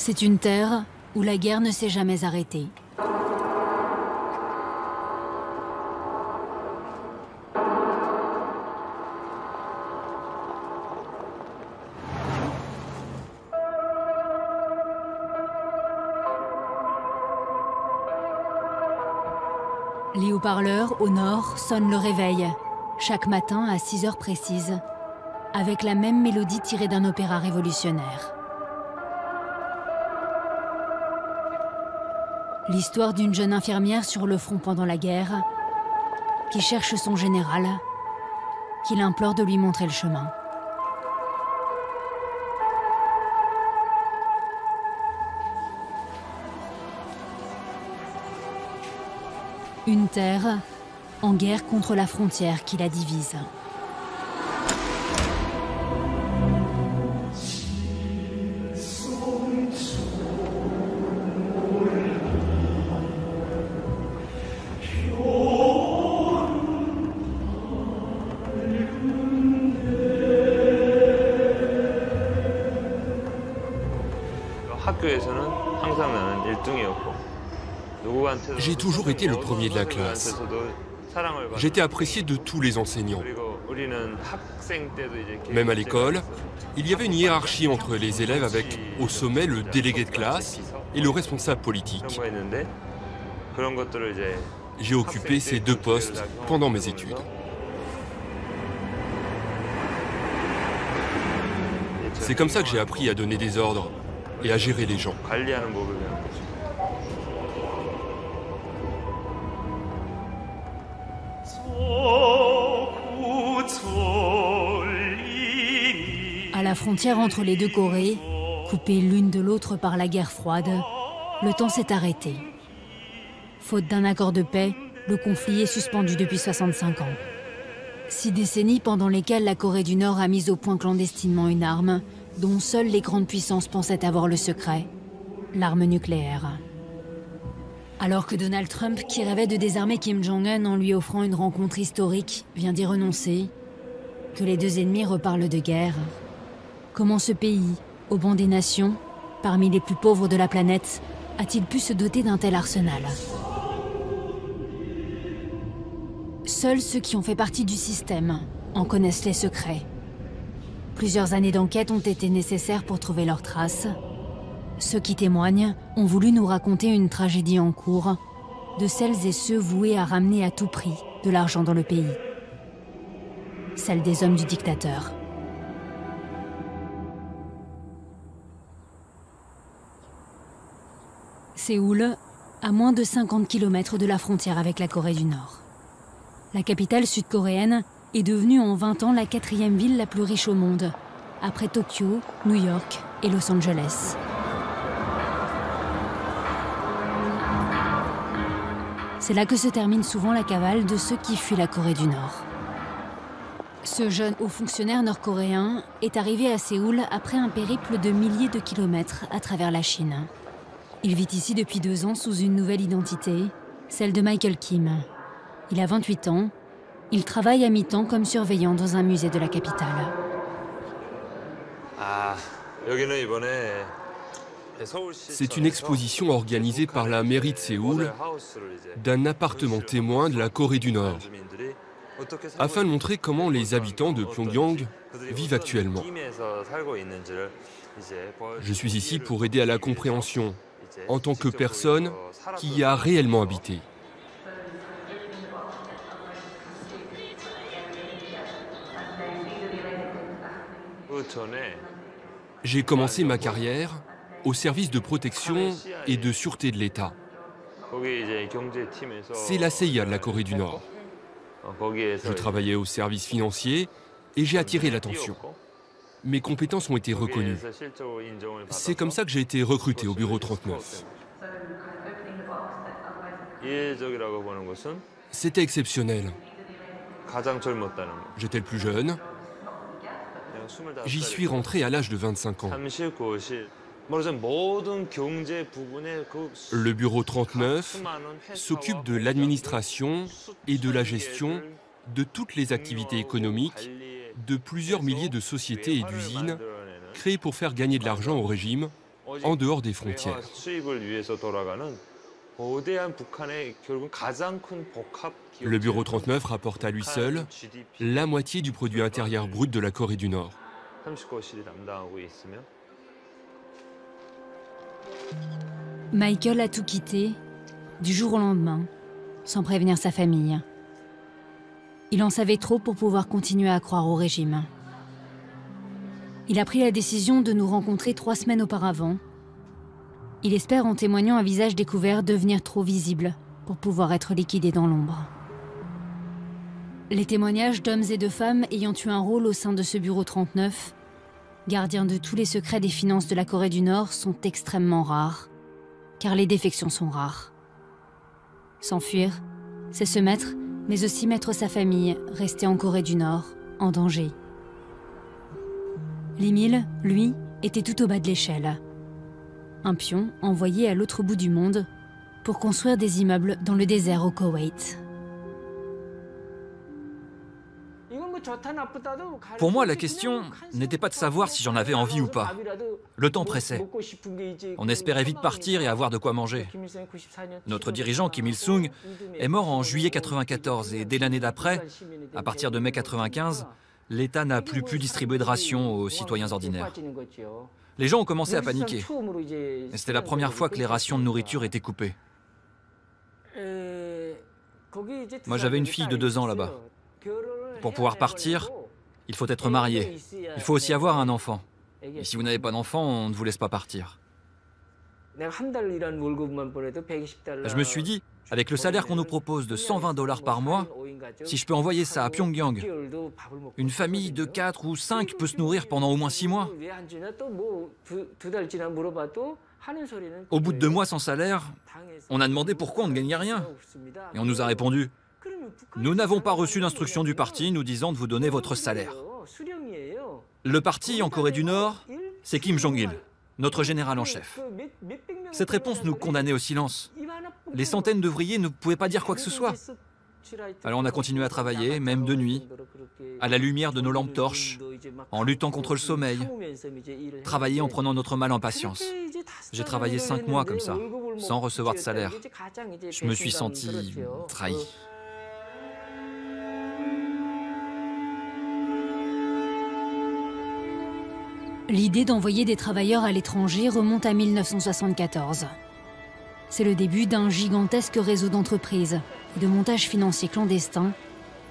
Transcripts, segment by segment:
C'est une terre où la guerre ne s'est jamais arrêtée. Les haut-parleurs, au nord, sonnent le réveil, chaque matin à 6 heures précises, avec la même mélodie tirée d'un opéra révolutionnaire. L'histoire d'une jeune infirmière sur le front pendant la guerre, qui cherche son général, qui l'implore de lui montrer le chemin. Une terre en guerre contre la frontière qui la divise. J'ai toujours été le premier de la classe. J'étais apprécié de tous les enseignants. Même à l'école, il y avait une hiérarchie entre les élèves avec, au sommet, le délégué de classe et le responsable politique. J'ai occupé ces deux postes pendant mes études. C'est comme ça que j'ai appris à donner des ordres et à gérer les gens. À la frontière entre les deux Corées, coupées l'une de l'autre par la guerre froide, le temps s'est arrêté. Faute d'un accord de paix, le conflit est suspendu depuis 65 ans. 6 décennies pendant lesquelles la Corée du Nord a mis au point clandestinement une arme dont seules les grandes puissances pensaient avoir le secret, l'arme nucléaire. Alors que Donald Trump, qui rêvait de désarmer Kim Jong-un en lui offrant une rencontre historique, vient d'y renoncer, que les deux ennemis reparlent de guerre, comment ce pays, au banc des nations, parmi les plus pauvres de la planète, a-t-il pu se doter d'un tel arsenal? Seuls ceux qui ont fait partie du système en connaissent les secrets. Plusieurs années d'enquête ont été nécessaires pour trouver leurs traces. Ceux qui témoignent ont voulu nous raconter une tragédie en cours de celles et ceux voués à ramener à tout prix de l'argent dans le pays. Celle des hommes du dictateur. Séoul, à moins de 50 km de la frontière avec la Corée du Nord. La capitale sud-coréenne est devenue en 20 ans la 4e ville la plus riche au monde, après Tokyo, New York et Los Angeles. C'est là que se termine souvent la cavale de ceux qui fuient la Corée du Nord. Ce jeune haut fonctionnaire nord-coréen est arrivé à Séoul après un périple de milliers de kilomètres à travers la Chine. Il vit ici depuis 2 ans sous une nouvelle identité, celle de Michael Kim. Il a 28 ans. Il travaille à mi-temps comme surveillant dans un musée de la capitale. C'est une exposition organisée par la mairie de Séoul d'un appartement témoin de la Corée du Nord, afin de montrer comment les habitants de Pyongyang vivent actuellement. Je suis ici pour aider à la compréhension, en tant que personne qui y a réellement habité. J'ai commencé ma carrière au service de protection et de sûreté de l'État. C'est la CIA de la Corée du Nord. Je travaillais au service financier et j'ai attiré l'attention. Mes compétences ont été reconnues. C'est comme ça que j'ai été recruté au bureau 39. C'était exceptionnel. J'étais le plus jeune. J'y suis rentré à l'âge de 25 ans. Le bureau 39 s'occupe de l'administration et de la gestion de toutes les activités économiques de plusieurs milliers de sociétés et d'usines créées pour faire gagner de l'argent au régime en dehors des frontières. Le Bureau 39 rapporte à lui seul la moitié du produit intérieur brut de la Corée du Nord. Michael a tout quitté, du jour au lendemain, sans prévenir sa famille. Il en savait trop pour pouvoir continuer à croire au régime. Il a pris la décision de nous rencontrer 3 semaines auparavant. Il espère, en témoignant un visage découvert, devenir trop visible pour pouvoir être liquidé dans l'ombre. Les témoignages d'hommes et de femmes ayant eu un rôle au sein de ce bureau 39, gardien de tous les secrets des finances de la Corée du Nord, sont extrêmement rares, car les défections sont rares. S'enfuir, c'est se mettre, mais aussi mettre sa famille, restée en Corée du Nord, en danger. Lee Mil, lui, était tout au bas de l'échelle. Un pion envoyé à l'autre bout du monde pour construire des immeubles dans le désert au Koweït. Pour moi, la question n'était pas de savoir si j'en avais envie ou pas. Le temps pressait. On espérait vite partir et avoir de quoi manger. Notre dirigeant, Kim Il-sung, est mort en juillet 1994 et dès l'année d'après, à partir de mai 1995, l'État n'a plus pu distribuer de rations aux citoyens ordinaires. Les gens ont commencé à paniquer. Et c'était la première fois que les rations de nourriture étaient coupées. Moi, j'avais une fille de 2 ans là-bas. Pour pouvoir partir, il faut être marié. Il faut aussi avoir un enfant. Et si vous n'avez pas d'enfant, on ne vous laisse pas partir. Je me suis dit, avec le salaire qu'on nous propose de 120 $ par mois, si je peux envoyer ça à Pyongyang, une famille de 4 ou 5 peut se nourrir pendant au moins 6 mois. Au bout de 2 mois sans salaire, on a demandé pourquoi on ne gagnait rien. Et on nous a répondu, nous n'avons pas reçu d'instruction du parti nous disant de vous donner votre salaire. Le parti en Corée du Nord, c'est Kim Jong-il, notre général en chef. Cette réponse nous condamnait au silence. Les centaines d'ouvriers ne pouvaient pas dire quoi que ce soit. Alors on a continué à travailler, même de nuit, à la lumière de nos lampes torches, en luttant contre le sommeil, travailler en prenant notre mal en patience. J'ai travaillé 5 mois comme ça, sans recevoir de salaire. Je me suis senti trahi. L'idée d'envoyer des travailleurs à l'étranger remonte à 1974. C'est le début d'un gigantesque réseau d'entreprises et de montages financiers clandestins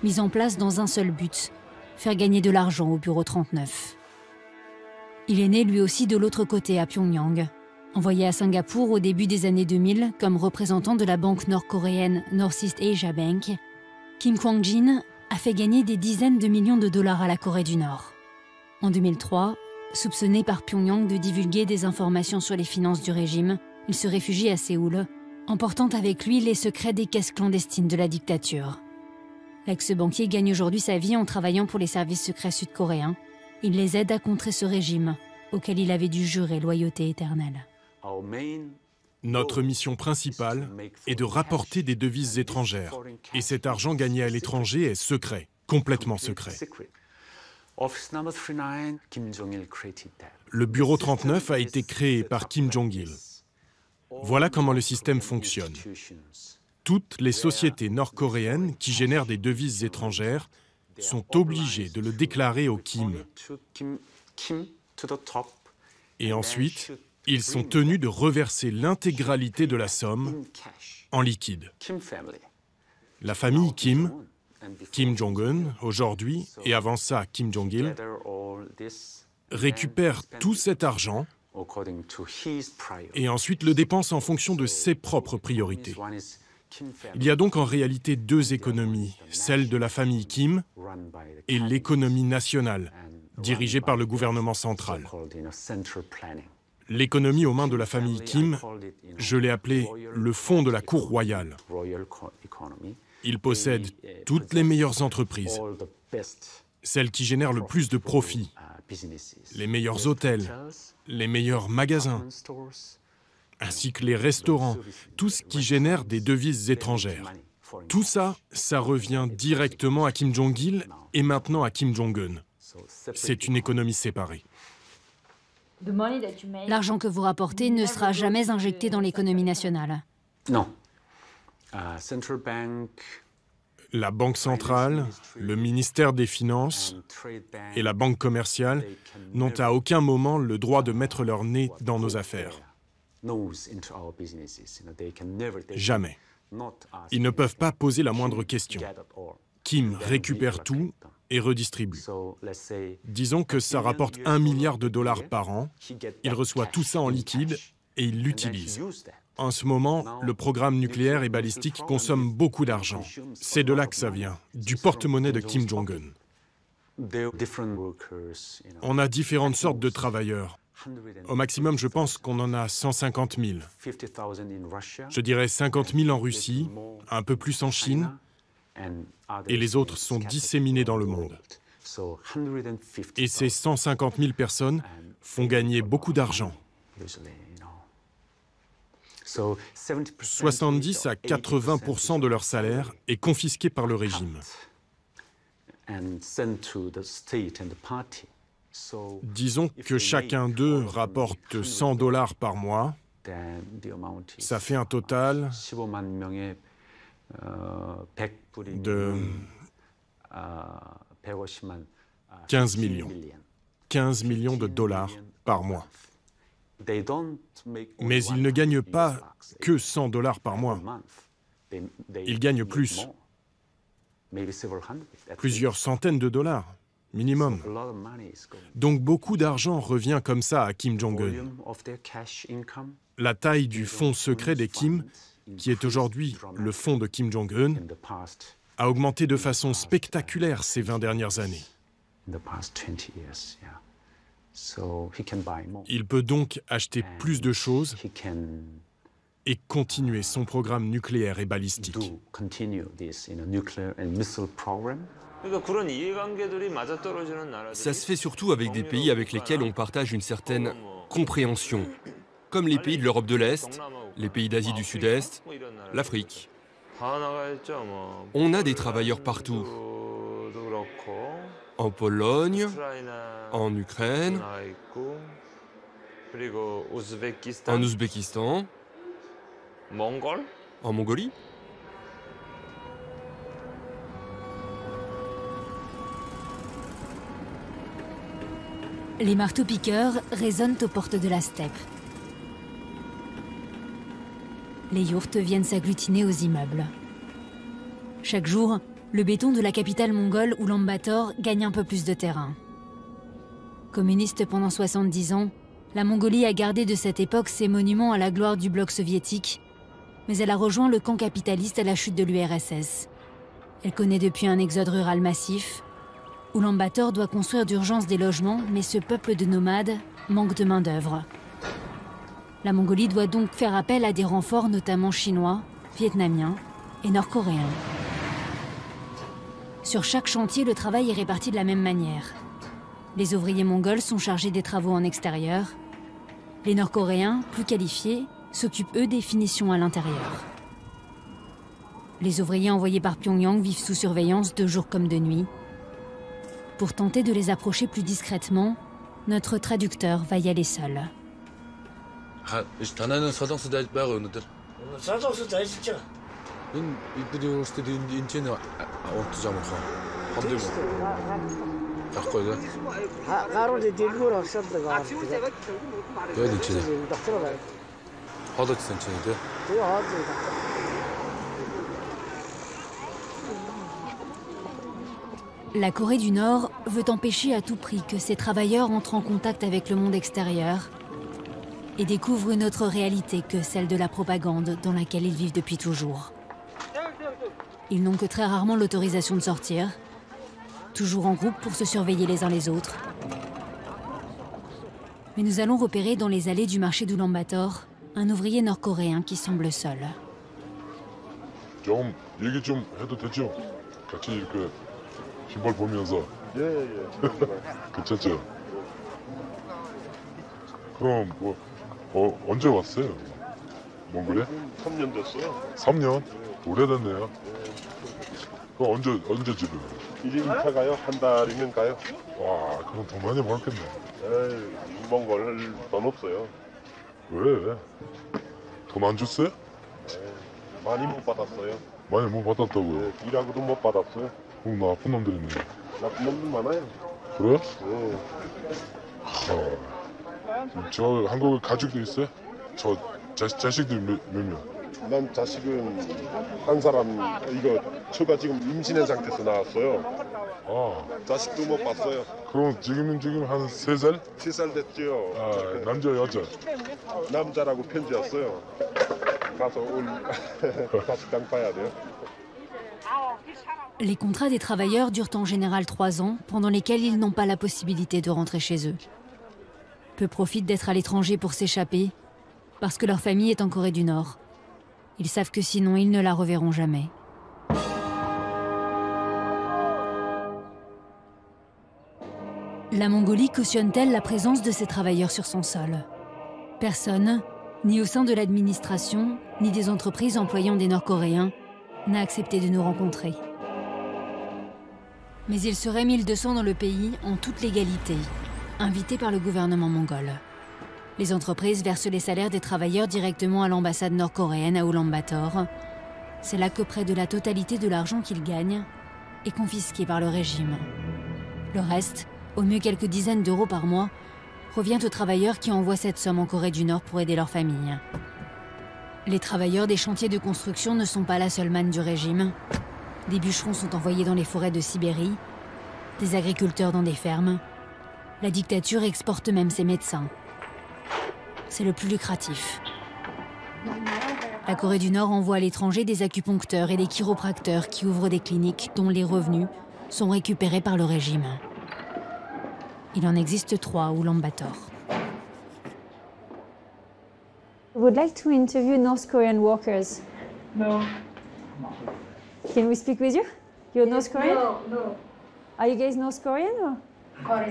mis en place dans un seul but, faire gagner de l'argent au Bureau 39. Il est né lui aussi de l'autre côté, à Pyongyang. Envoyé à Singapour au début des années 2000 comme représentant de la banque nord-coréenne Northeast Asia Bank, Kim Kwang-jin a fait gagner des dizaines de millions de dollars à la Corée du Nord. En 2003, soupçonné par Pyongyang de divulguer des informations sur les finances du régime, il se réfugie à Séoul, emportant avec lui les secrets des caisses clandestines de la dictature. L'ex-banquier gagne aujourd'hui sa vie en travaillant pour les services secrets sud-coréens. Il les aide à contrer ce régime, auquel il avait dû jurer loyauté éternelle. Notre mission principale est de rapporter des devises étrangères. Et cet argent gagné à l'étranger est secret, complètement secret. Le Bureau 39 a été créé par Kim Jong-il. Voilà comment le système fonctionne. Toutes les sociétés nord-coréennes qui génèrent des devises étrangères sont obligées de le déclarer au Kim. Et ensuite, ils sont tenus de reverser l'intégralité de la somme en liquide. La famille Kim, Kim Jong-un aujourd'hui, et avant ça Kim Jong-il, récupère tout cet argent et ensuite le dépense en fonction de ses propres priorités. Il y a donc en réalité 2 économies, celle de la famille Kim et l'économie nationale, dirigée par le gouvernement central. L'économie aux mains de la famille Kim, je l'ai appelée le fonds de la cour royale. Il possède toutes les meilleures entreprises, celles qui génèrent le plus de profits, les meilleurs hôtels, les meilleurs magasins, ainsi que les restaurants, tout ce qui génère des devises étrangères. Tout ça, ça revient directement à Kim Jong-il et maintenant à Kim Jong-un. C'est une économie séparée. L'argent que vous rapportez ne sera jamais injecté dans l'économie nationale. Non. La Banque centrale, le ministère des Finances et la Banque commerciale n'ont à aucun moment le droit de mettre leur nez dans nos affaires. Jamais. Ils ne peuvent pas poser la moindre question. Kim récupère tout et redistribue. Disons que ça rapporte $1 milliard par an. Il reçoit tout ça en liquide et il l'utilise. En ce moment, le programme nucléaire et balistique consomme beaucoup d'argent. C'est de là que ça vient, du porte-monnaie de Kim Jong-un. On a différentes sortes de travailleurs. Au maximum, je pense qu'on en a 150 000. Je dirais 50 000 en Russie, un peu plus en Chine, et les autres sont disséminés dans le monde. Et ces 150 000 personnes font gagner beaucoup d'argent. 70 à 80% de leur salaire est confisqué par le régime. Disons que chacun d'eux rapporte $100 par mois. Ça fait un total de 15 millions. 15 millions de dollars par mois. Mais ils ne gagnent pas que $100 par mois. Ils gagnent plus. Plusieurs centaines de dollars, minimum. Donc beaucoup d'argent revient comme ça à Kim Jong-un. La taille du fonds secret des Kim, qui est aujourd'hui le fonds de Kim Jong-un, a augmenté de façon spectaculaire ces 20 dernières années. Il peut donc acheter plus de choses et continuer son programme nucléaire et balistique. Ça se fait surtout avec des pays avec lesquels on partage une certaine compréhension, comme les pays de l'Europe de l'Est, les pays d'Asie du Sud-Est, l'Afrique. On a des travailleurs partout. En Pologne, en Ukraine, en Ouzbékistan, en Mongolie. Les marteaux-piqueurs résonnent aux portes de la steppe. Les yourtes viennent s'agglutiner aux immeubles. Chaque jour, le béton de la capitale mongole, Oulan-Bator, gagne un peu plus de terrain. Communiste pendant 70 ans, la Mongolie a gardé de cette époque ses monuments à la gloire du bloc soviétique, mais elle a rejoint le camp capitaliste à la chute de l'URSS. Elle connaît depuis un exode rural massif. Oulan-Bator doit construire d'urgence des logements, mais ce peuple de nomades manque de main-d'œuvre. La Mongolie doit donc faire appel à des renforts notamment chinois, vietnamiens et nord-coréens. Sur chaque chantier, le travail est réparti de la même manière. Les ouvriers mongols sont chargés des travaux en extérieur. Les Nord-Coréens, plus qualifiés, s'occupent eux des finitions à l'intérieur. Les ouvriers envoyés par Pyongyang vivent sous surveillance de jour comme de nuit. Pour tenter de les approcher plus discrètement, notre traducteur va y aller seul. La Corée du Nord veut empêcher à tout prix que ces travailleurs entrent en contact avec le monde extérieur et découvrent une autre réalité que celle de la propagande dans laquelle ils vivent depuis toujours. Ils n'ont que très rarement l'autorisation de sortir, toujours en groupe pour se surveiller les uns les autres. Mais nous allons repérer dans les allées du marché d'Oulan-Bator un ouvrier nord-coréen qui semble seul. 좀 얘기 좀 해도 되죠? 같이 이렇게 신발 보면서. 예. 괜찮죠? 그럼 뭐 언제 왔어요? 몽골에? 3년 됐어요. 3년? 오래됐네요. 그럼 언제 집에? 1인 가요? 한 달이면 가요? 와, 그럼 더 많이 벌겠네. 왜? 돈 안 줬어요? 많이 못 받았어요. 많이 못 받았다고요? 일하고도 못 받았어요. 그럼 나쁜 놈들이네. 나쁜 놈들 많아요. 그래요? 네. 저 한국에 가족도 있어요? 저 자식들 몇 명? 난 자식은 한 사람 이거 처가 지금 임신한 상태에서 나왔어요. 자식도 못 봤어요. 그럼 지금 한 3살? 3살 됐죠. 남자 여자? 남자라고 편지 왔어요. 가서 올 자식당 봐야 돼요. Les contrats des travailleurs durent en général 3 ans, pendant lesquels ils n'ont pas la possibilité de rentrer chez eux. Peu profitent d'être à l'étranger pour s'échapper, parce que leur famille est en Corée du Nord. Ils savent que sinon ils ne la reverront jamais. La Mongolie cautionne-t-elle la présence de ces travailleurs sur son sol? Personne, ni au sein de l'administration, ni des entreprises employant des Nord-Coréens, n'a accepté de nous rencontrer. Mais il serait 1200 dans le pays en toute légalité, invités par le gouvernement mongol. Les entreprises versent les salaires des travailleurs directement à l'ambassade nord-coréenne à Ulaanbaatar. C'est là que près de la totalité de l'argent qu'ils gagnent est confisqué par le régime. Le reste, au mieux quelques dizaines d'euros par mois, revient aux travailleurs qui envoient cette somme en Corée du Nord pour aider leur famille. Les travailleurs des chantiers de construction ne sont pas la seule manne du régime. Des bûcherons sont envoyés dans les forêts de Sibérie, des agriculteurs dans des fermes. La dictature exporte même ses médecins. C'est le plus lucratif. La Corée du Nord envoie à l'étranger des acupuncteurs et des chiropracteurs qui ouvrent des cliniques dont les revenus sont récupérés par le régime. Il en existe 3 à Ulaanbaatar. I would like to interview North Korean workers. No. Can we speak with you? You're North Korean? No. Are you guys North Korean or? Korean.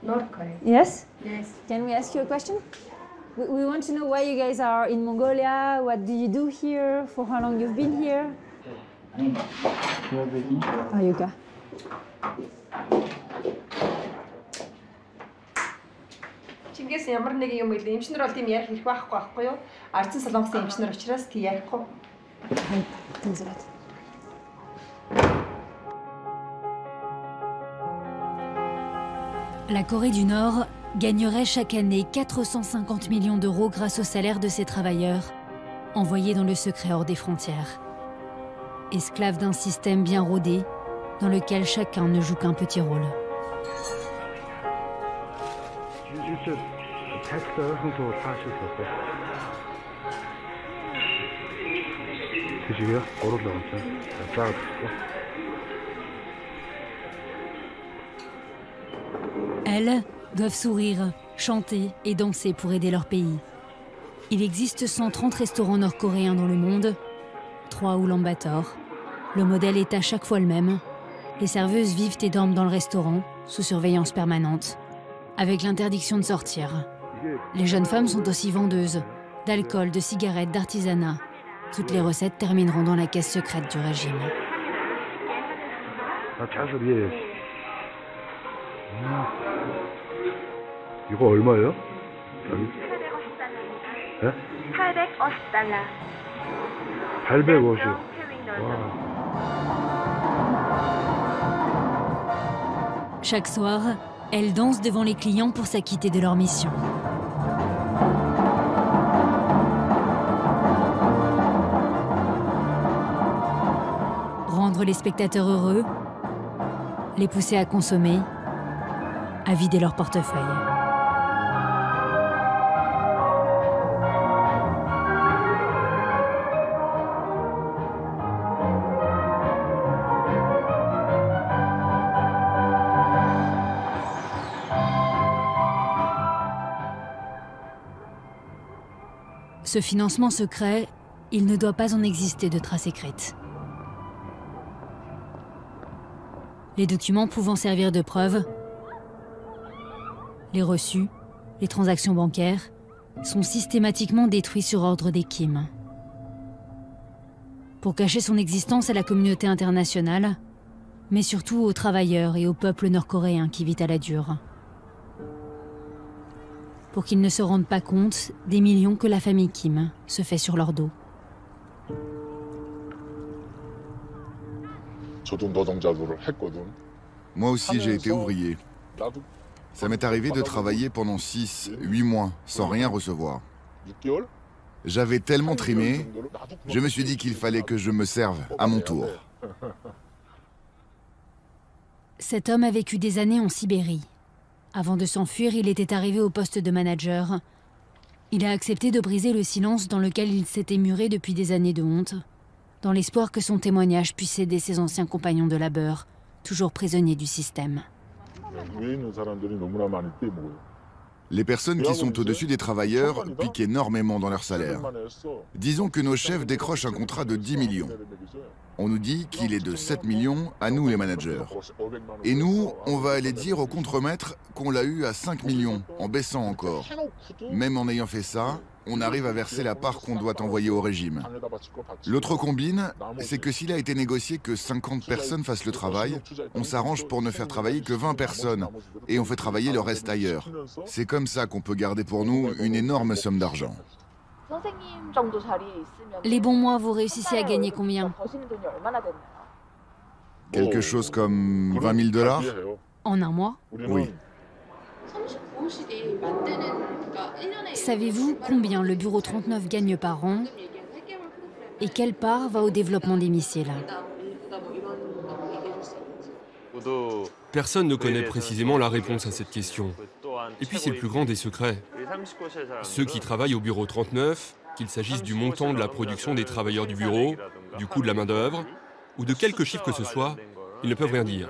North Korean. Yes? Yes. Can we ask you a question? We want to know why you guys are in Mongolia, what do you do here, for how long you've been here? Yoga. Чингээс ямар нэг юм ийм эмчнэр бол тийм ярих хэрэг байхгүй юу? Ардсан солонгосын эмчнэр учраас тийм ярихгүй. La Corée du Nord gagnerait chaque année 450 millions d'euros grâce au salaire de ses travailleurs, envoyés dans le secret hors des frontières. Esclaves d'un système bien rodé, dans lequel chacun ne joue qu'un petit rôle. Elles doivent sourire, chanter et danser pour aider leur pays. Il existe 130 restaurants nord-coréens dans le monde, 3 à Ulaanbaatar. Le modèle est à chaque fois le même. Les serveuses vivent et dorment dans le restaurant, sous surveillance permanente, avec l'interdiction de sortir. Les jeunes femmes sont aussi vendeuses, d'alcool, de cigarettes, d'artisanat. Toutes les recettes termineront dans la caisse secrète du régime. 이거 얼마예요? 850달러. 850. Chaque soir, elles dansent devant les clients pour s'acquitter de leur mission. Rendre les spectateurs heureux, les pousser à consommer, à vider leur portefeuille. Ce financement secret, il ne doit pas en exister de traces écrites. Les documents pouvant servir de preuve, les reçus, les transactions bancaires, sont systématiquement détruits sur ordre des Kim. Pour cacher son existence à la communauté internationale, mais surtout aux travailleurs et au peuple nord-coréen qui vit à la dure. pour qu'ils ne se rendent pas compte des millions que la famille Kim se fait sur leur dos. Moi aussi, j'ai été ouvrier. Ça m'est arrivé de travailler pendant 6-8 mois sans rien recevoir. J'avais tellement trimé, je me suis dit qu'il fallait que je me serve à mon tour. Cet homme a vécu des années en Sibérie. Avant de s'enfuir, il était arrivé au poste de manager. Il a accepté de briser le silence dans lequel il s'était muré depuis des années de honte, dans l'espoir que son témoignage puisse aider ses anciens compagnons de labeur, toujours prisonniers du système. Les personnes qui sont au-dessus des travailleurs piquent énormément dans leur salaire. Disons que nos chefs décrochent un contrat de 10 millions. On nous dit qu'il est de 7 millions à nous les managers. Et nous, on va aller dire au contremaître qu'on l'a eu à 5 millions, en baissant encore. Même en ayant fait ça, on arrive à verser la part qu'on doit envoyer au régime. L'autre combine, c'est que s'il a été négocié que 50 personnes fassent le travail, on s'arrange pour ne faire travailler que 20 personnes, et on fait travailler le reste ailleurs. C'est comme ça qu'on peut garder pour nous une énorme somme d'argent. Les bons mois, vous réussissez à gagner combien? Quelque chose comme 20 000 $? En un mois? Oui. Savez-vous combien le bureau 39 gagne par an et quelle part va au développement des missiles? Personne ne connaît précisément la réponse à cette question. Et puis c'est le plus grand des secrets. Ceux qui travaillent au bureau 39, qu'il s'agisse du montant de la production des travailleurs du bureau, du coût de la main-d'œuvre, ou de quelque chiffre que ce soit, ils ne peuvent rien dire.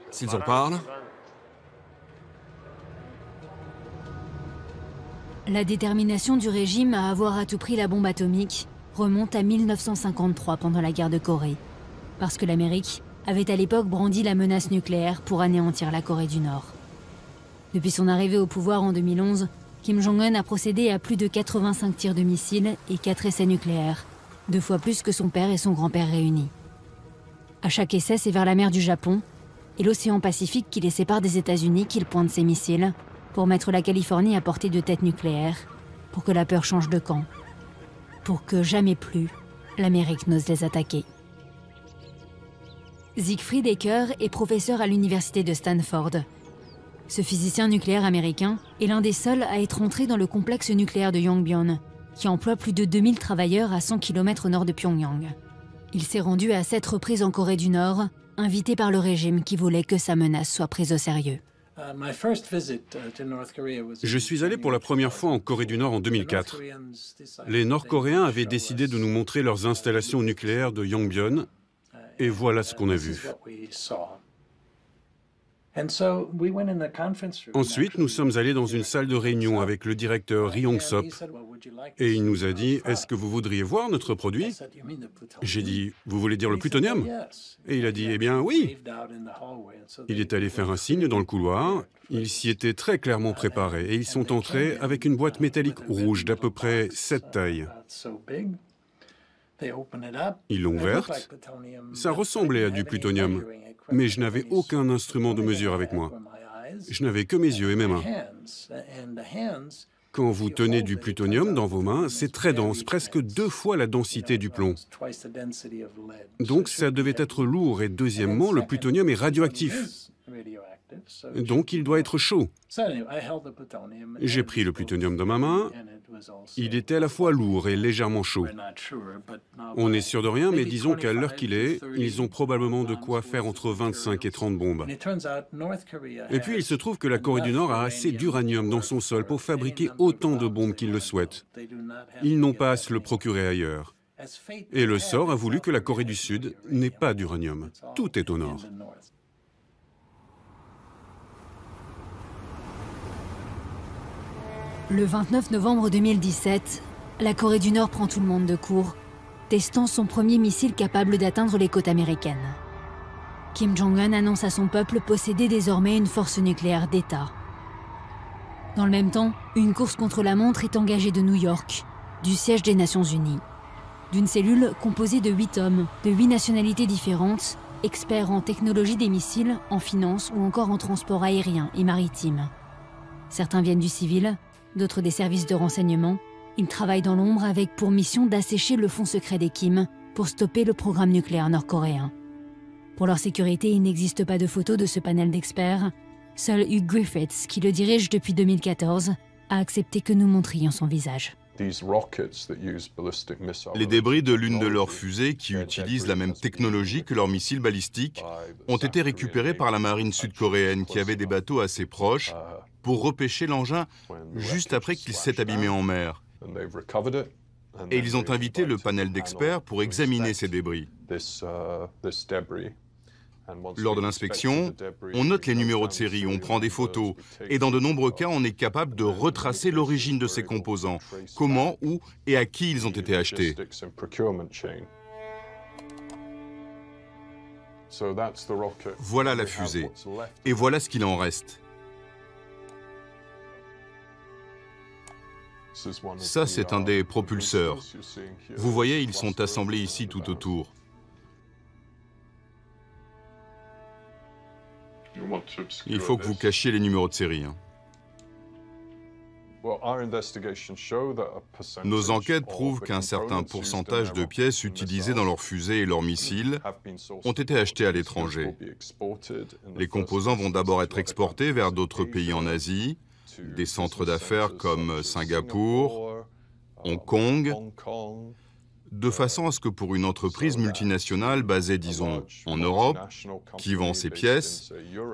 S'ils en parlent... La détermination du régime à avoir à tout prix la bombe atomique remonte à 1953 pendant la guerre de Corée, parce que l'Amérique avait à l'époque brandi la menace nucléaire pour anéantir la Corée du Nord. Depuis son arrivée au pouvoir en 2011, Kim Jong-un a procédé à plus de 85 tirs de missiles et 4 essais nucléaires, 2 fois plus que son père et son grand-père réunis. À chaque essai, c'est vers la mer du Japon et l'océan Pacifique qui les sépare des États-Unis qu'il pointe ses missiles pour mettre la Californie à portée de tête nucléaire, pour que la peur change de camp, pour que jamais plus l'Amérique n'ose les attaquer. Siegfried Ecker est professeur à l'université de Stanford. Ce physicien nucléaire américain est l'un des seuls à être entré dans le complexe nucléaire de Yongbyon, qui emploie plus de 2000 travailleurs à 100 km au nord de Pyongyang. Il s'est rendu à 7 reprises en Corée du Nord, invité par le régime qui voulait que sa menace soit prise au sérieux. Je suis allé pour la première fois en Corée du Nord en 2004. Les Nord-Coréens avaient décidé de nous montrer leurs installations nucléaires de Yongbyon, et voilà ce qu'on a vu. Ensuite, nous sommes allés dans une salle de réunion avec le directeur Ri Yong-sop et il nous a dit « Est-ce que vous voudriez voir notre produit ?» J'ai dit « Vous voulez dire le plutonium ?» Et il a dit « Eh bien, oui !» Il est allé faire un signe dans le couloir, il s'y était très clairement préparé et ils sont entrés avec une boîte métallique rouge d'à peu près cette taille. Ils l'ont ouverte, ça ressemblait à du plutonium, mais je n'avais aucun instrument de mesure avec moi. Je n'avais que mes yeux et mes mains. Quand vous tenez du plutonium dans vos mains, c'est très dense, presque 2 fois la densité du plomb. Donc ça devait être lourd et deuxièmement, le plutonium est radioactif. Donc il doit être chaud. J'ai pris le plutonium dans ma main. Il était à la fois lourd et légèrement chaud. On n'est sûr de rien, mais disons qu'à l'heure qu'il est, ils ont probablement de quoi faire entre 25 et 30 bombes. Et puis il se trouve que la Corée du Nord a assez d'uranium dans son sol pour fabriquer autant de bombes qu'ils le souhaitent. Ils n'ont pas à se le procurer ailleurs. Et le sort a voulu que la Corée du Sud n'ait pas d'uranium. Tout est au nord. Le 29 novembre 2017, la Corée du Nord prend tout le monde de court, testant son premier missile capable d'atteindre les côtes américaines. Kim Jong-un annonce à son peuple posséder désormais une force nucléaire d'État. Dans le même temps, une course contre la montre est engagée de New York, du siège des Nations Unies. D'une cellule composée de 8 hommes, de 8 nationalités différentes, experts en technologie des missiles, en finance ou encore en transport aérien et maritime. Certains viennent du civil, d'autres des services de renseignement. Ils travaillent dans l'ombre avec pour mission d'assécher le fonds secret des Kim pour stopper le programme nucléaire nord-coréen. Pour leur sécurité, il n'existe pas de photos de ce panel d'experts. Seul Hugh Griffiths, qui le dirige depuis 2014, a accepté que nous montrions son visage. Les débris de l'une de leurs fusées, qui utilisent la même technologie que leurs missiles balistiques, ont été récupérés par la marine sud-coréenne qui avait des bateaux assez proches pour repêcher l'engin juste après qu'il s'est abîmé en mer. Et ils ont invité le panel d'experts pour examiner ces débris. Lors de l'inspection, on note les numéros de série, on prend des photos, et dans de nombreux cas, on est capable de retracer l'origine de ces composants, comment, où et à qui ils ont été achetés. Voilà la fusée, et voilà ce qu'il en reste. Ça, c'est un des propulseurs. Vous voyez, ils sont assemblés ici tout autour. Il faut que vous cachiez les numéros de série. Nos enquêtes prouvent qu'un certain pourcentage de pièces utilisées dans leurs fusées et leurs missiles ont été achetées à l'étranger. Les composants vont d'abord être exportés vers d'autres pays en Asie, des centres d'affaires comme Singapour, Hong Kong, de façon à ce que pour une entreprise multinationale basée, disons, en Europe, qui vend ses pièces,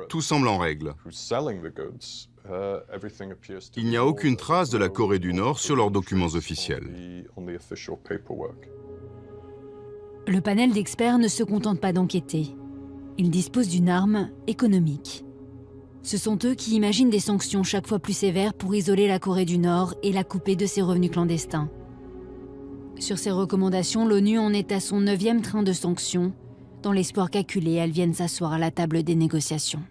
tout semble en règle. Il n'y a aucune trace de la Corée du Nord sur leurs documents officiels. Le panel d'experts ne se contente pas d'enquêter. Ils disposent d'une arme économique. Ce sont eux qui imaginent des sanctions chaque fois plus sévères pour isoler la Corée du Nord et la couper de ses revenus clandestins. Sur ces recommandations, l'ONU en est à son 9e train de sanctions, dans l'espoir qu'acculées, elles viennent s'asseoir à la table des négociations.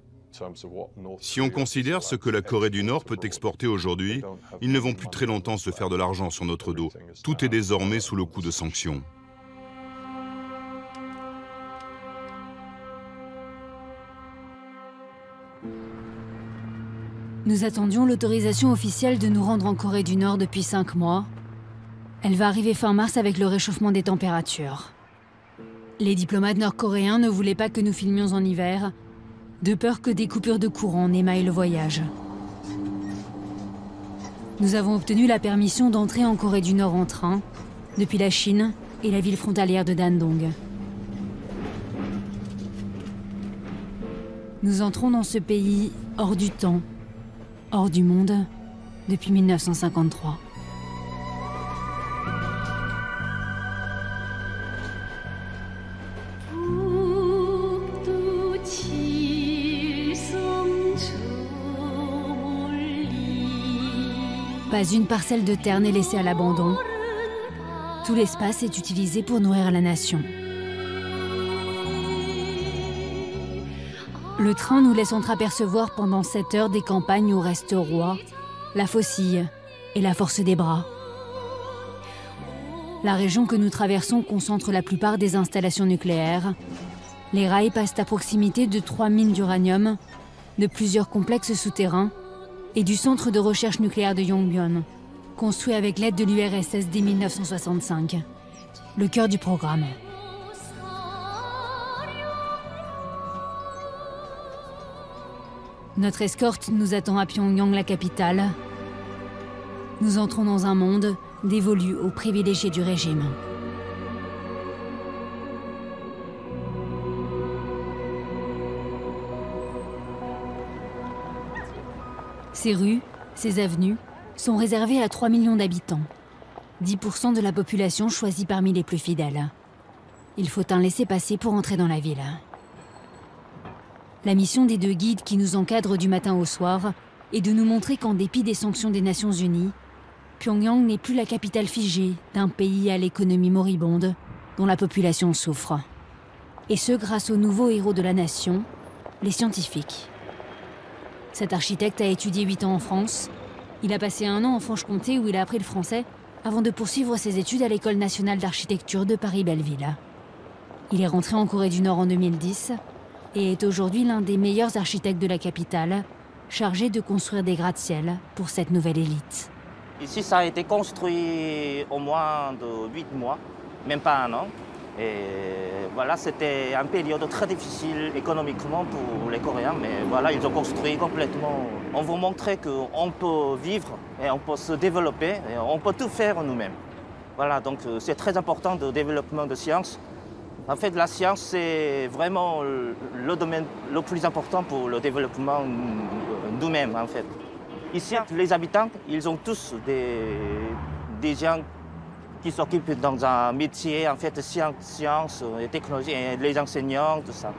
Si on considère ce que la Corée du Nord peut exporter aujourd'hui, ils ne vont plus très longtemps se faire de l'argent sur notre dos. Tout est désormais sous le coup de sanctions. Nous attendions l'autorisation officielle de nous rendre en Corée du Nord depuis 5 mois. Elle va arriver fin mars avec le réchauffement des températures. Les diplomates nord-coréens ne voulaient pas que nous filmions en hiver, de peur que des coupures de courant n'émaillent le voyage. Nous avons obtenu la permission d'entrer en Corée du Nord en train, depuis la Chine et la ville frontalière de Dandong. Nous entrons dans ce pays hors du temps, hors du monde, depuis 1953. Pas une parcelle de terre n'est laissée à l'abandon. Tout l'espace est utilisé pour nourrir la nation. Le train nous laisse entreapercevoir pendant 7 heures des campagnes où restent roi, la faucille et la force des bras. La région que nous traversons concentre la plupart des installations nucléaires. Les rails passent à proximité de 3 mines d'uranium, de plusieurs complexes souterrains et du centre de recherche nucléaire de Yongbyon, construit avec l'aide de l'URSS dès 1965, le cœur du programme. Notre escorte nous attend à Pyongyang, la capitale. Nous entrons dans un monde dévolu aux privilégiés du régime. Ces rues, ces avenues, sont réservées à 3 millions d'habitants. 10% de la population choisie parmi les plus fidèles. Il faut un laissez-passer pour entrer dans la ville. La mission des 2 guides qui nous encadrent du matin au soir est de nous montrer qu'en dépit des sanctions des Nations Unies, Pyongyang n'est plus la capitale figée d'un pays à l'économie moribonde dont la population souffre. Et ce grâce aux nouveaux héros de la nation, les scientifiques. Cet architecte a étudié 8 ans en France. Il a passé 1 an en Franche-Comté où il a appris le français avant de poursuivre ses études à l'École nationale d'architecture de Paris-Belleville. Il est rentré en Corée du Nord en 2010 et est aujourd'hui l'un des meilleurs architectes de la capitale, chargé de construire des gratte-ciel pour cette nouvelle élite. Ici, ça a été construit au moins de 8 mois, même pas un an. Et voilà, c'était une période très difficile économiquement pour les Coréens, mais voilà, ils ont construit complètement. On veut montrer qu'on peut vivre et on peut se développer et on peut tout faire nous-mêmes. Voilà, donc c'est très important le développement de science. En fait, la science, c'est vraiment le domaine le plus important pour le développement nous-mêmes, en fait. Ici, les habitants, ils ont tous des gens qui s'occupent dans un métier, en fait, sciences et technologie, et les enseignants, tout ça.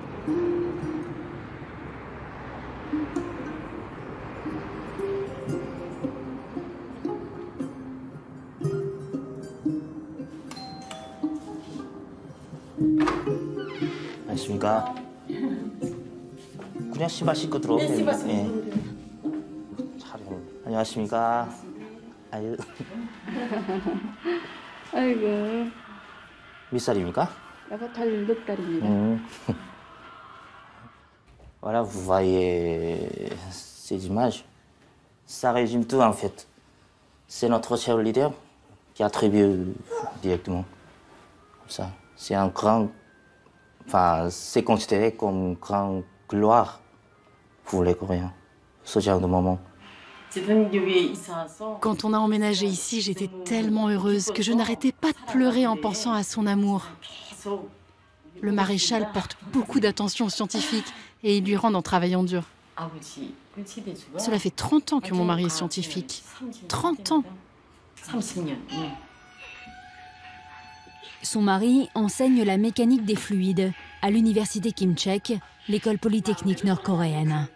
안녕하십니까. 그냥 씨발 씻고 들어오면 되는데. 촬영. 안녕하십니까. 아유. 아이고. 몇 살입니까? 내가 달 6달입니다. Voilà, vous voyez ces images. Ça résume tout en fait. C'est notre cher leader qui attribue directement. Comme ça. C'est un grand. Enfin, c'est considéré comme une grande gloire pour les Coréens, ce genre de moment. Quand on a emménagé ici, j'étais tellement heureuse que je n'arrêtais pas de pleurer en pensant à son amour. Le maréchal porte beaucoup d'attention aux scientifiques et ils lui rendent en travaillant dur. Cela fait 30 ans que mon mari est scientifique. 30 ans! Son mari enseigne la mécanique des fluides à l'université Kimchek, l'école polytechnique nord-coréenne.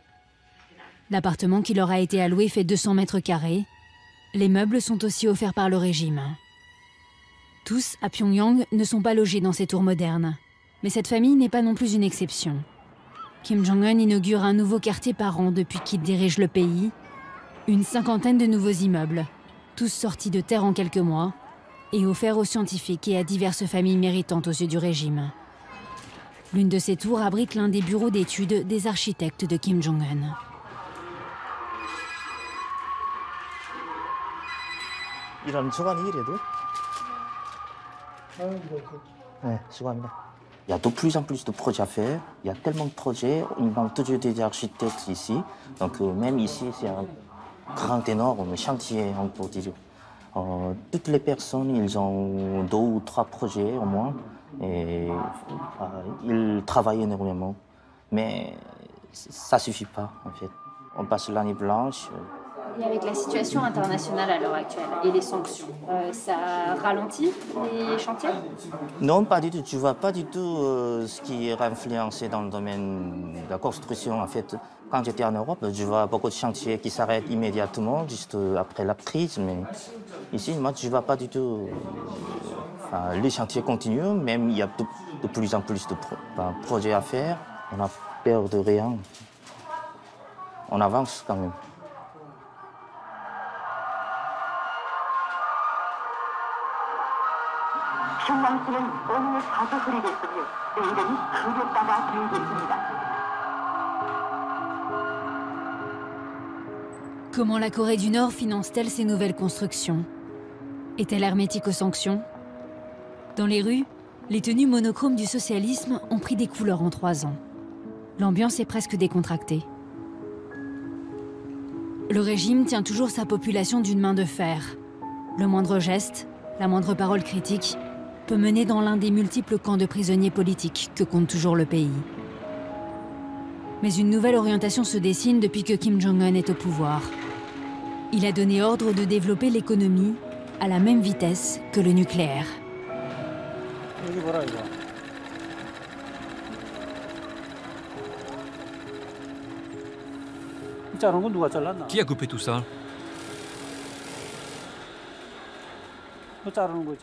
L'appartement qui leur a été alloué fait 200 mètres carrés. Les meubles sont aussi offerts par le régime. Tous, à Pyongyang, ne sont pas logés dans ces tours modernes. Mais cette famille n'est pas non plus une exception. Kim Jong-un inaugure un nouveau quartier par an depuis qu'il dirige le pays. Une cinquantaine de nouveaux immeubles, tous sortis de terre en quelques mois, et offerts aux scientifiques et à diverses familles méritantes aux yeux du régime. L'une de ces tours abrite l'un des bureaux d'études des architectes de Kim Jong-un. 이런 소관이 이래도? 네, 수고합니다. Il y a de plus en plus de projets à faire. Il y a tellement de projets. Il manque toujours des architectes ici. Donc même ici, c'est un grand, énorme chantier, on peut dire. Toutes les personnes, ils ont 2 ou 3 projets au moins. Et ils travaillent énormément. Mais ça ne suffit pas, en fait. On passe l'année blanche. Et avec la situation internationale à l'heure actuelle et les sanctions, ça ralentit les chantiers? Non, pas du tout. Tu vois pas du tout ce qui est influencé dans le domaine de la construction. En fait, quand j'étais en Europe, je vois beaucoup de chantiers qui s'arrêtent immédiatement, juste après la crise. Mais ici, moi, je vois pas du tout. Enfin, les chantiers continuent, même il y a de plus en plus de projets à faire. On a peur de rien. On avance quand même. Comment la Corée du Nord finance-t-elle ces nouvelles constructions? Est-elle hermétique aux sanctions? Dans les rues, les tenues monochromes du socialisme ont pris des couleurs en 3 ans. L'ambiance est presque décontractée. Le régime tient toujours sa population d'une main de fer. Le moindre geste, la moindre parole critique peut mener dans l'un des multiples camps de prisonniers politiques que compte toujours le pays. Mais une nouvelle orientation se dessine depuis que Kim Jong-un est au pouvoir. Il a donné ordre de développer l'économie à la même vitesse que le nucléaire. Qui a coupé tout ça?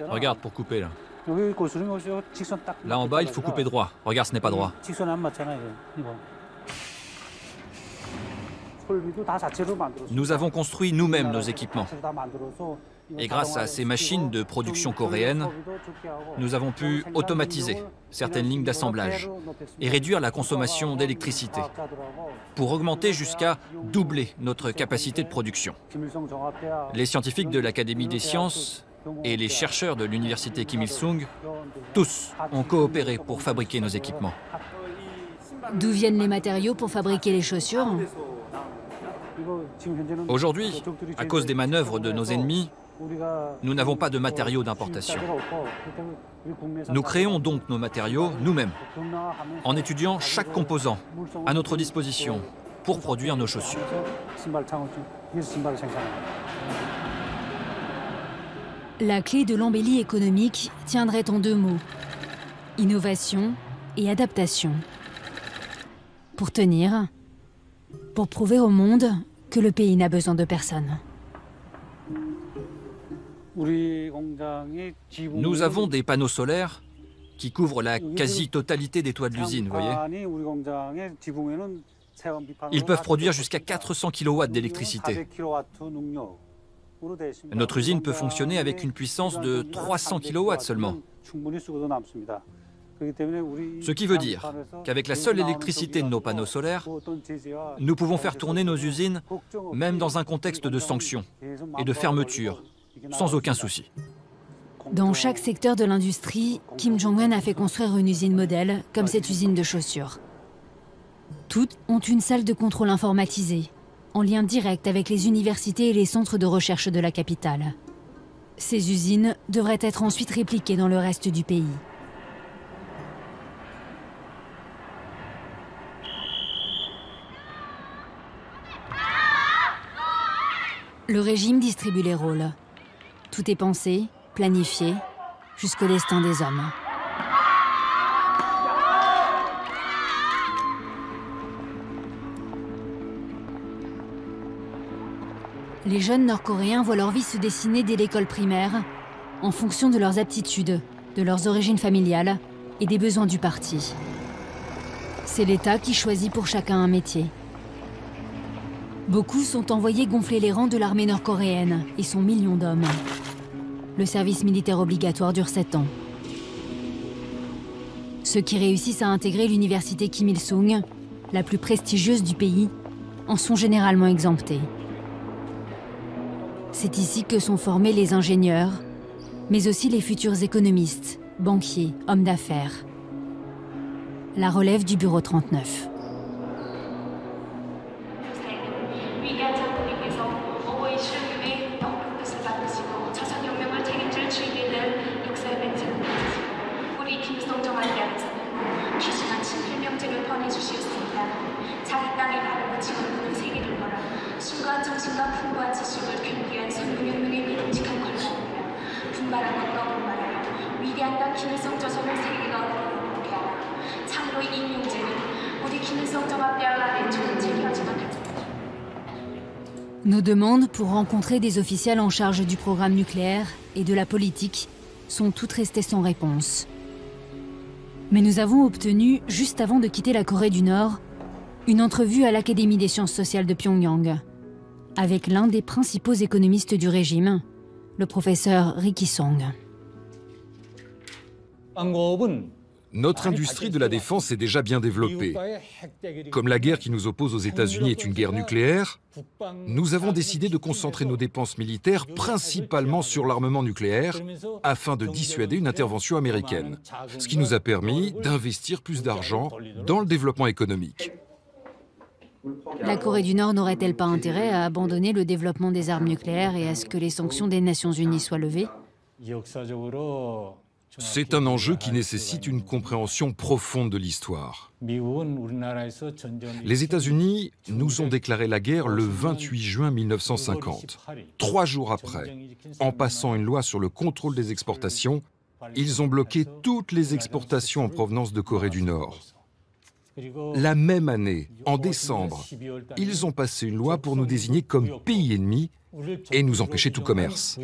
Regarde pour couper là. Là en bas, il faut couper droit. Regarde, ce n'est pas droit. Nous avons construit nous-mêmes nos équipements. Et grâce à ces machines de production coréennes, nous avons pu automatiser certaines lignes d'assemblage et réduire la consommation d'électricité pour augmenter jusqu'à doubler notre capacité de production. Les scientifiques de l'Académie des sciences et les chercheurs de l'université Kim Il-sung, tous ont coopéré pour fabriquer nos équipements. D'où viennent les matériaux pour fabriquer les chaussures? Aujourd'hui, à cause des manœuvres de nos ennemis, nous n'avons pas de matériaux d'importation. Nous créons donc nos matériaux nous-mêmes, en étudiant chaque composant à notre disposition pour produire nos chaussures. La clé de l'embellie économique tiendrait en deux mots: innovation et adaptation. Pour tenir, pour prouver au monde que le pays n'a besoin de personne. Nous avons des panneaux solaires qui couvrent la quasi-totalité des toits de l'usine, vous voyez. Ils peuvent produire jusqu'à 400 kW d'électricité. Notre usine peut fonctionner avec une puissance de 300 kW seulement. Ce qui veut dire qu'avec la seule électricité de nos panneaux solaires, nous pouvons faire tourner nos usines même dans un contexte de sanctions et de fermeture, sans aucun souci. Dans chaque secteur de l'industrie, Kim Jong-un a fait construire une usine modèle, comme cette usine de chaussures. Toutes ont une salle de contrôle informatisée, en lien direct avec les universités et les centres de recherche de la capitale. Ces usines devraient être ensuite répliquées dans le reste du pays. Le régime distribue les rôles. Tout est pensé, planifié, jusqu'au destin des hommes. Les jeunes Nord-Coréens voient leur vie se dessiner dès l'école primaire, en fonction de leurs aptitudes, de leurs origines familiales et des besoins du parti. C'est l'État qui choisit pour chacun un métier. Beaucoup sont envoyés gonfler les rangs de l'armée nord-coréenne et son million d'hommes. Le service militaire obligatoire dure 7 ans. Ceux qui réussissent à intégrer l'université Kim Il-sung, la plus prestigieuse du pays, en sont généralement exemptés. C'est ici que sont formés les ingénieurs, mais aussi les futurs économistes, banquiers, hommes d'affaires. La relève du bureau 39. Nos demandes pour rencontrer des officiels en charge du programme nucléaire et de la politique sont toutes restées sans réponse. Mais nous avons obtenu, juste avant de quitter la Corée du Nord, une entrevue à l'Académie des sciences sociales de Pyongyang, avec l'un des principaux économistes du régime, le professeur Ri Ki-song. Notre industrie de la défense est déjà bien développée. Comme la guerre qui nous oppose aux États-Unis est une guerre nucléaire, nous avons décidé de concentrer nos dépenses militaires principalement sur l'armement nucléaire afin de dissuader une intervention américaine, ce qui nous a permis d'investir plus d'argent dans le développement économique. La Corée du Nord n'aurait-elle pas intérêt à abandonner le développement des armes nucléaires et à ce que les sanctions des Nations Unies soient levées? C'est un enjeu qui nécessite une compréhension profonde de l'histoire. Les États-Unis nous ont déclaré la guerre le 28 juin 1950. 3 jours après, en passant une loi sur le contrôle des exportations, ils ont bloqué toutes les exportations en provenance de Corée du Nord. La même année, en décembre, ils ont passé une loi pour nous désigner comme pays ennemi et nous empêcher tout commerce.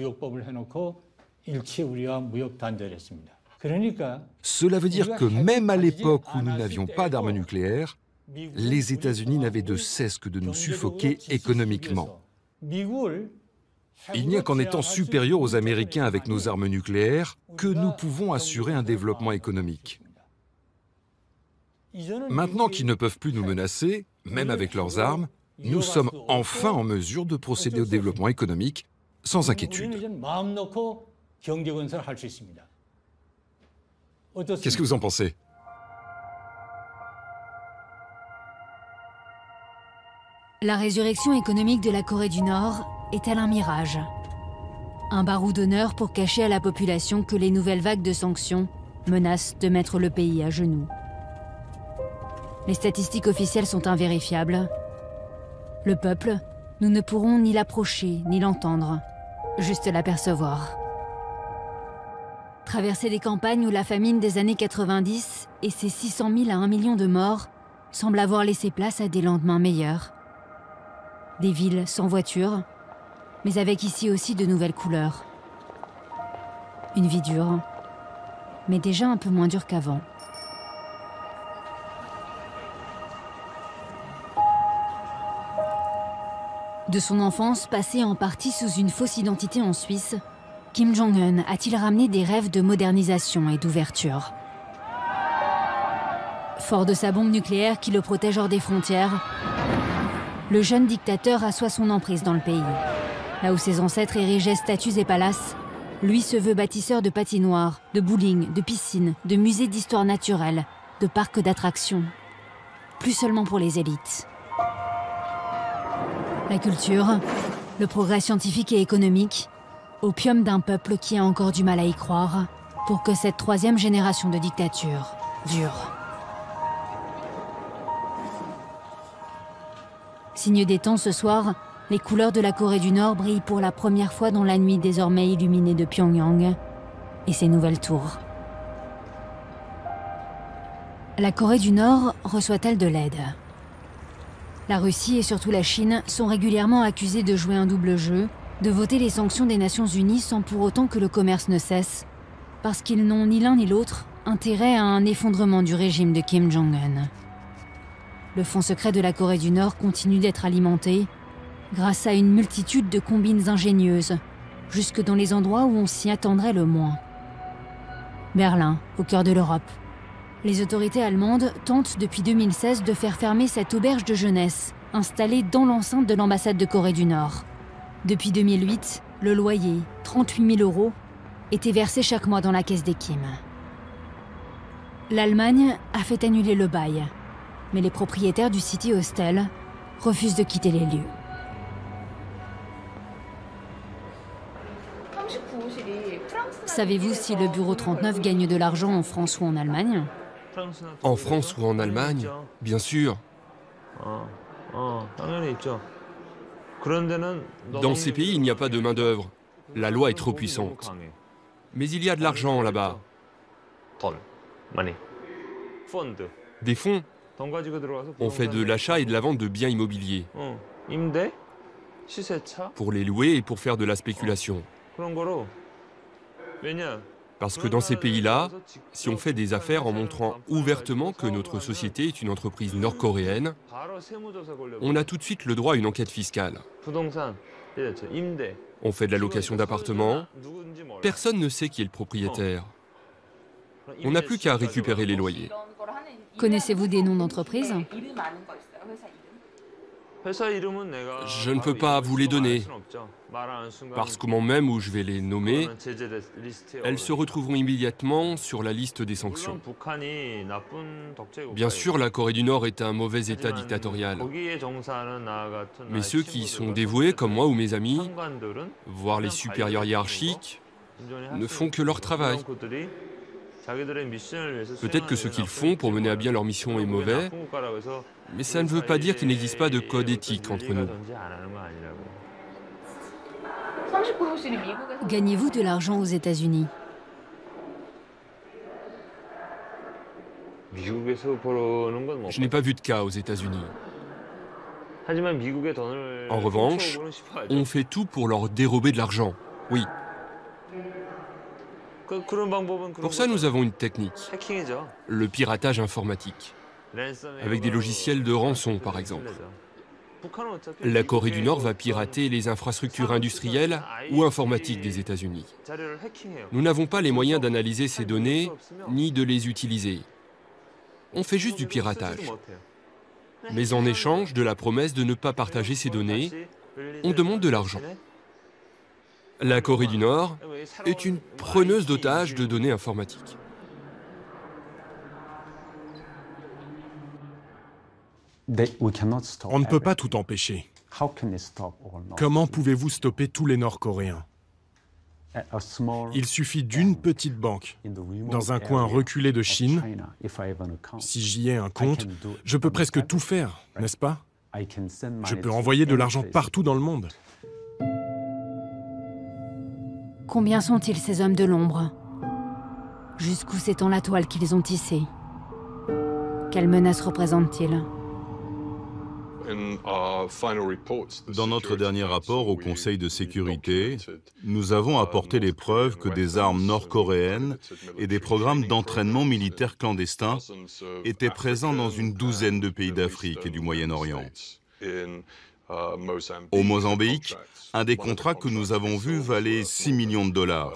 Cela veut dire que même à l'époque où nous n'avions pas d'armes nucléaires, les États-Unis n'avaient de cesse que de nous suffoquer économiquement. Il n'y a qu'en étant supérieurs aux Américains avec nos armes nucléaires que nous pouvons assurer un développement économique. Maintenant qu'ils ne peuvent plus nous menacer, même avec leurs armes, nous sommes enfin en mesure de procéder au développement économique sans inquiétude. Qu'est-ce que vous en pensez? La résurrection économique de la Corée du Nord est-elle un mirage? Un barreau d'honneur pour cacher à la population que les nouvelles vagues de sanctions menacent de mettre le pays à genoux. Les statistiques officielles sont invérifiables. Le peuple, nous ne pourrons ni l'approcher ni l'entendre, juste l'apercevoir. Traverser des campagnes où la famine des années 90 et ses 600 000 à 1 million de morts semblent avoir laissé place à des lendemains meilleurs. Des villes sans voiture, mais avec ici aussi de nouvelles couleurs. Une vie dure, mais déjà un peu moins dure qu'avant. De son enfance passée en partie sous une fausse identité en Suisse, Kim Jong-un a-t-il ramené des rêves de modernisation et d'ouverture? Fort de sa bombe nucléaire qui le protège hors des frontières, le jeune dictateur assoit son emprise dans le pays. Là où ses ancêtres érigeaient statues et palaces, lui se veut bâtisseur de patinoires, de bowling, de piscines, de musées d'histoire naturelle, de parcs d'attractions. Plus seulement pour les élites. La culture, le progrès scientifique et économique, opium d'un peuple qui a encore du mal à y croire, pour que cette troisième génération de dictature dure. Signe des temps ce soir, les couleurs de la Corée du Nord brillent pour la première fois dans la nuit désormais illuminée de Pyongyang et ses nouvelles tours. La Corée du Nord reçoit-elle de l'aide? La Russie et surtout la Chine sont régulièrement accusées de jouer un double jeu, de voter les sanctions des Nations Unies sans pour autant que le commerce ne cesse, parce qu'ils n'ont ni l'un ni l'autre intérêt à un effondrement du régime de Kim Jong-un. Le fonds secret de la Corée du Nord continue d'être alimenté grâce à une multitude de combines ingénieuses, jusque dans les endroits où on s'y attendrait le moins. Berlin, au cœur de l'Europe. Les autorités allemandes tentent depuis 2016 de faire fermer cette auberge de jeunesse, installée dans l'enceinte de l'ambassade de Corée du Nord. Depuis 2008, le loyer, 38 000 €, était versé chaque mois dans la caisse des Kim. L'Allemagne a fait annuler le bail, mais les propriétaires du City Hostel refusent de quitter les lieux. Savez-vous si le bureau 39 gagne de l'argent en France ou en Allemagne? En France ou en Allemagne, bien sûr. Dans ces pays, il n'y a pas de main-d'œuvre. La loi est trop puissante. Mais il y a de l'argent là-bas. Des fonds. On fait de l'achat et de la vente de biens immobiliers. Pour les louer et pour faire de la spéculation. Parce que dans ces pays-là, si on fait des affaires en montrant ouvertement que notre société est une entreprise nord-coréenne, on a tout de suite le droit à une enquête fiscale. On fait de la location d'appartements, personne ne sait qui est le propriétaire. On n'a plus qu'à récupérer les loyers. Connaissez-vous des noms d'entreprises? Je ne peux pas vous les donner, parce qu'au moment même où je vais les nommer, elles se retrouveront immédiatement sur la liste des sanctions. Bien sûr, la Corée du Nord est un mauvais État dictatorial. Mais ceux qui y sont dévoués, comme moi ou mes amis, voire les supérieurs hiérarchiques, ne font que leur travail. Peut-être que ce qu'ils font pour mener à bien leur mission est mauvais, mais ça ne veut pas dire qu'il n'existe pas de code éthique entre nous. Gagnez-vous de l'argent aux États-Unis? Je n'ai pas vu de cas aux États-Unis. En revanche, on fait tout pour leur dérober de l'argent, oui. Pour ça, nous avons une technique, le piratage informatique. avec des logiciels de rançon par exemple. La Corée du Nord va pirater les infrastructures industrielles ou informatiques des États-Unis. Nous n'avons pas les moyens d'analyser ces données ni de les utiliser. On fait juste du piratage. Mais en échange de la promesse de ne pas partager ces données, on demande de l'argent. La Corée du Nord est une preneuse d'otages de données informatiques. On ne peut pas tout empêcher. Comment pouvez-vous stopper tous les Nord-Coréens? Il suffit d'une petite banque, dans un coin reculé de Chine. Si j'y ai un compte, je peux presque tout faire, n'est-ce pas? Je peux envoyer de l'argent partout dans le monde. Combien sont-ils ces hommes de l'ombre? Jusqu'où s'étend la toile qu'ils ont tissée? Quelle menace représentent-ils? Dans notre dernier rapport au Conseil de sécurité, nous avons apporté les preuves que des armes nord-coréennes et des programmes d'entraînement militaire clandestins étaient présents dans une douzaine de pays d'Afrique et du Moyen-Orient. Au Mozambique, un des contrats que nous avons vus valait 6 millions de dollars.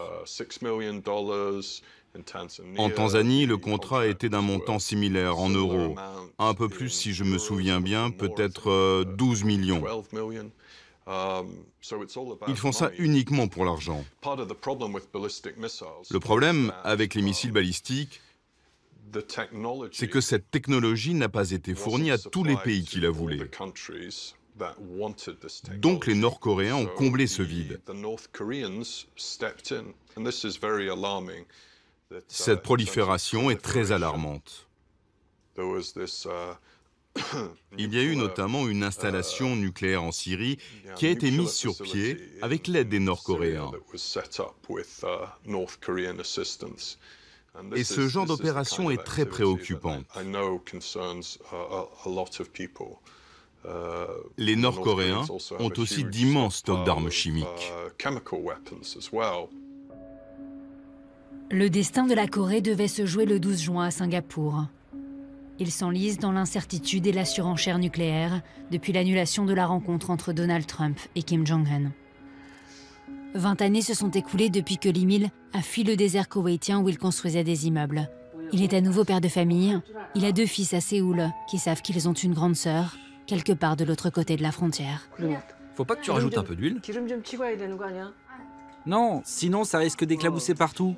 En Tanzanie, le contrat était d'un montant similaire en euros. Un peu plus, si je me souviens bien, peut-être 12 millions. Ils font ça uniquement pour l'argent. Le problème avec les missiles balistiques, c'est que cette technologie n'a pas été fournie à tous les pays qui la voulaient. Donc les Nord-Coréens ont comblé ce vide. Cette prolifération est très alarmante. Il y a eu notamment une installation nucléaire en Syrie qui a été mise sur pied avec l'aide des Nord-Coréens. Et ce genre d'opération est très préoccupante. Les Nord-Coréens ont aussi d'immenses stocks d'armes chimiques. Le destin de la Corée devait se jouer le 12 juin à Singapour. Il s'enlise dans l'incertitude et la surenchère nucléaire depuis l'annulation de la rencontre entre Donald Trump et Kim Jong-un. 20 années se sont écoulées depuis que Lee Mil a fui le désert koweïtien où il construisait des immeubles. Il est à nouveau père de famille. Il a 2 fils à Séoul qui savent qu'ils ont une grande sœur, quelque part de l'autre côté de la frontière. Faut pas que tu rajoutes un peu d'huile? Non, sinon ça risque d'éclabousser partout.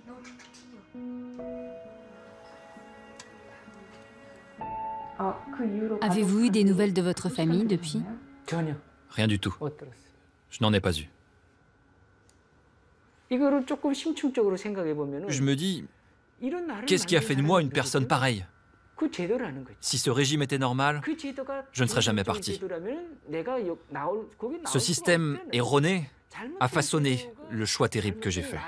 Avez-vous eu des nouvelles de votre famille depuis? Rien du tout. Je n'en ai pas eu. Je me dis, qu'est-ce qui a fait de moi une personne pareille? Si ce régime était normal, je ne serais jamais parti. Ce système erroné a façonné le choix terrible que j'ai fait.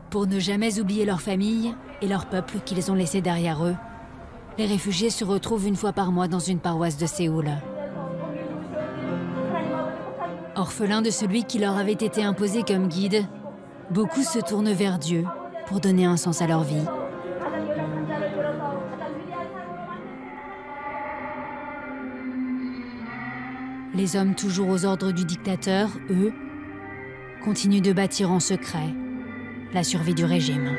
Pour ne jamais oublier leur famille et leur peuple qu'ils ont laissé derrière eux, les réfugiés se retrouvent une fois par mois dans une paroisse de Séoul. Orphelins de celui qui leur avait été imposé comme guide, beaucoup se tournent vers Dieu pour donner un sens à leur vie. Les hommes toujours aux ordres du dictateur, eux, continuent de bâtir en secret la survie du régime.